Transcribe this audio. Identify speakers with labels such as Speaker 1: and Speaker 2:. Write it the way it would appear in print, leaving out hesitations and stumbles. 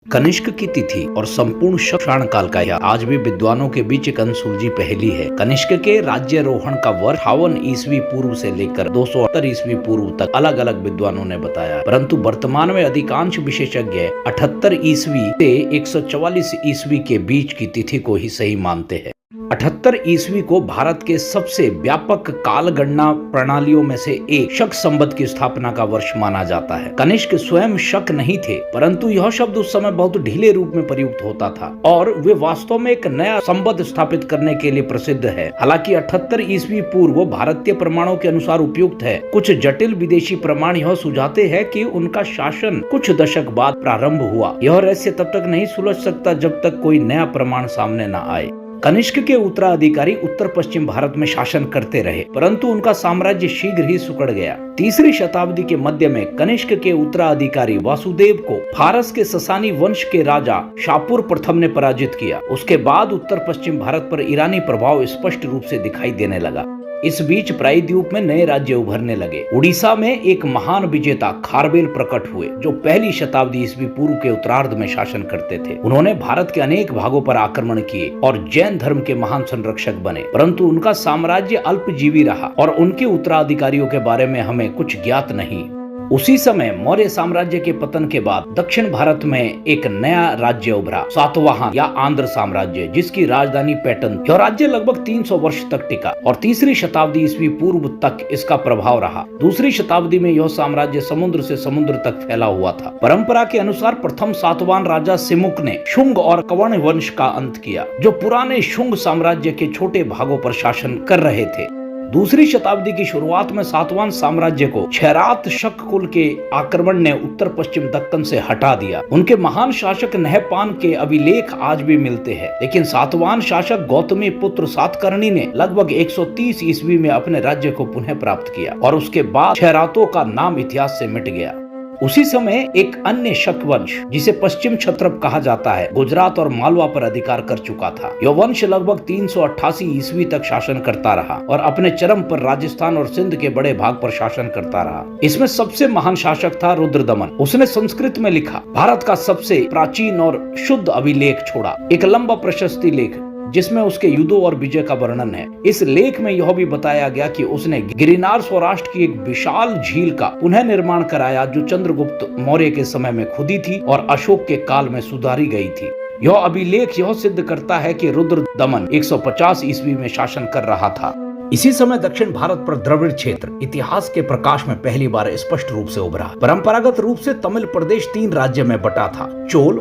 Speaker 1: कनिष्क की तिथि और संपूर्ण शासन काल का यह आज भी विद्वानों के बीच एक अनसुलझी पहेली है। कनिष्क के राज्यारोहण का वर्ष 58 ईस्वी पूर्व से लेकर 278 ईस्वी पूर्व तक अलग अलग विद्वानों ने बताया, परंतु वर्तमान में अधिकांश विशेषज्ञ 78 ईस्वी से 144 ईस्वी के बीच की तिथि को ही सही मानते हैं। 78 ईस्वी को भारत के सबसे व्यापक काल गणना प्रणालियों में से एक शक संवत की स्थापना का वर्ष माना जाता है। कनिष्क स्वयं शक नहीं थे, परंतु यह शब्द उस समय बहुत ढीले रूप में प्रयुक्त होता था और वे वास्तव में एक नया संवत स्थापित करने के लिए प्रसिद्ध है। हालांकि 78 ईस्वी पूर्व भारतीय प्रमाणों के अनुसार उपयुक्त है। कुछ जटिल विदेशी प्रमाण यह सुझाते हैं कि उनका शासन कुछ दशक बाद प्रारंभ हुआ। यह रहस्य तब तक नहीं सुलझ सकता जब तक कोई नया प्रमाण सामने न आए। कनिष्क के उत्तराधिकारी उत्तर पश्चिम भारत में शासन करते रहे, परंतु उनका साम्राज्य शीघ्र ही सिकुड़ गया। तीसरी शताब्दी के मध्य में कनिष्क के उत्तराधिकारी वासुदेव को फारस के ससानी वंश के राजा शापुर प्रथम ने पराजित किया। उसके बाद उत्तर पश्चिम भारत पर ईरानी प्रभाव स्पष्ट रूप से दिखाई देने लगा। इस बीच प्रायद्वीप में नए राज्य उभरने लगे। उड़ीसा में एक महान विजेता खारवेल प्रकट हुए, जो पहली शताब्दी ईस्वी पूर्व के उत्तरार्ध में शासन करते थे। उन्होंने भारत के अनेक भागों पर आक्रमण किए और जैन धर्म के महान संरक्षक बने, परंतु उनका साम्राज्य अल्पजीवी रहा और उनके उत्तराधिकारियों के बारे में हमें कुछ ज्ञात नहीं। उसी समय मौर्य साम्राज्य के पतन के बाद दक्षिण भारत में एक नया राज्य उभरा, सातवाहन या आंध्र साम्राज्य, जिसकी राजधानी पैटर्न थी। यह राज्य लगभग 300 वर्ष तक टिका और तीसरी शताब्दी ईस्वी पूर्व तक इसका प्रभाव रहा। दूसरी शताब्दी में यह साम्राज्य समुद्र से समुद्र तक फैला हुआ था। परंपरा के अनुसार प्रथम सातवाहन राजा सिमुक ने शुंग और कवर्ण वंश का अंत किया, जो पुराने शुंग साम्राज्य के छोटे भागों पर शासन कर रहे थे। दूसरी शताब्दी की शुरुआत में सातवाहन साम्राज्य को क्षैरात शक कुल के आक्रमण ने उत्तर पश्चिम दक्कन से हटा दिया। उनके महान शासक नहपान के अभिलेख आज भी मिलते हैं, लेकिन सातवाहन शासक गौतमी पुत्र सातकर्णी ने लगभग 130 ईस्वी में अपने राज्य को पुनः प्राप्त किया और उसके बाद क्षैरातों का नाम इतिहास से मिट गया। उसी समय एक अन्य शक वंश, जिसे पश्चिम क्षत्रप कहा जाता है, गुजरात और मालवा पर अधिकार कर चुका था। यह वंश लगभग 388 ईस्वी तक शासन करता रहा और अपने चरम पर राजस्थान और सिंध के बड़े भाग पर शासन करता रहा। इसमें सबसे महान शासक था रुद्रदमन। उसने संस्कृत में लिखा भारत का सबसे प्राचीन और शुद्ध अभिलेख छोड़ा, एक लंबा प्रशस्ति लेख जिसमें उसके युद्धों और विजय का वर्णन है। इस लेख में यह भी बताया गया कि उसने गिरिनार स्वराष्ट्र की एक विशाल झील का पुनः निर्माण कराया, जो चंद्रगुप्त मौर्य के समय में खुदी थी और अशोक के काल में सुधारी गई थी। यह अभिलेख यह सिद्ध करता है कि रुद्रदमन 150 ईस्वी में शासन कर रहा था। इसी समय दक्षिण भारत पर द्रविड़ क्षेत्र इतिहास के प्रकाश में पहली बार स्पष्ट रूप से उभरा। परंपरागत रूप से तमिल प्रदेश 3 राज्य में बटा था, चोल,